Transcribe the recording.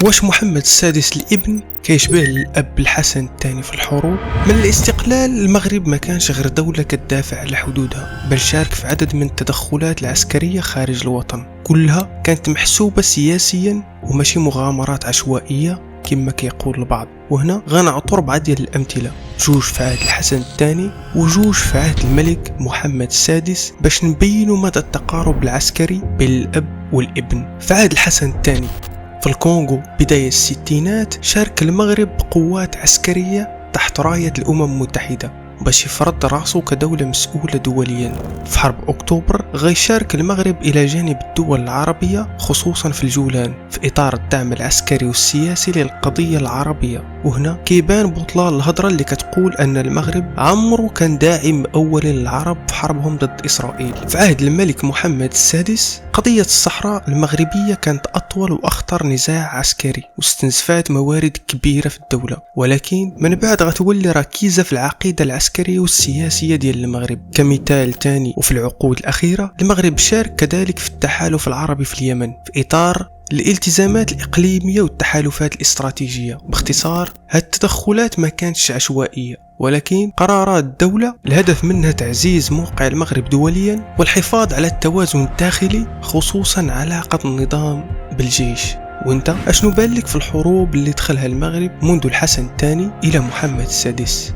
واش محمد السادس الابن كيشبه الاب الحسن الثاني في الحروب؟ من الاستقلال المغرب ما كانش غير دولة كتدافع على حدودها، بل شارك في عدد من التدخلات العسكرية خارج الوطن، كلها كانت محسوبة سياسيا وماشي مغامرات عشوائية كما كيقول البعض. وهنا غنعطوا 4 ديال الامثله، جوج في عهد الحسن الثاني وجوج في عهد الملك محمد السادس، باش نبينوا مدى التقارب العسكري بين الاب والابن. في عهد الحسن الثاني في الكونغو بداية الستينات شارك المغرب بقوات عسكرية تحت راية الأمم المتحدة باش يفرض راسه كدولة مسؤولة دوليا. في حرب أكتوبر غيشارك المغرب إلى جانب الدول العربية خصوصا في الجولان في إطار الدعم العسكري والسياسي للقضية العربية. وهنا كيبان بطلان الهضرة اللي كتقول أن المغرب عمره كان داعم أول للعرب في حربهم ضد إسرائيل. في عهد الملك محمد السادس قضية الصحراء المغربية كانت أطول وأخطر نزاع عسكري واستنزفت موارد كبيرة في الدولة، ولكن من بعد غتولي ركيزة في العقيدة العسكرية والسياسية ديال المغرب. كمثال تاني، وفي العقود الأخيرة المغرب شارك كذلك في التحالف العربي في اليمن في إطار الالتزامات الإقليمية والتحالفات الاستراتيجية. باختصار هاد التدخلات ما كانتش عشوائية، ولكن قرارات الدولة الهدف منها تعزيز موقع المغرب دوليا والحفاظ على التوازن الداخلي، خصوصا علاقة النظام بالجيش. وانت اشنو بالك في الحروب اللي دخلها المغرب منذ الحسن الثاني إلى محمد السادس؟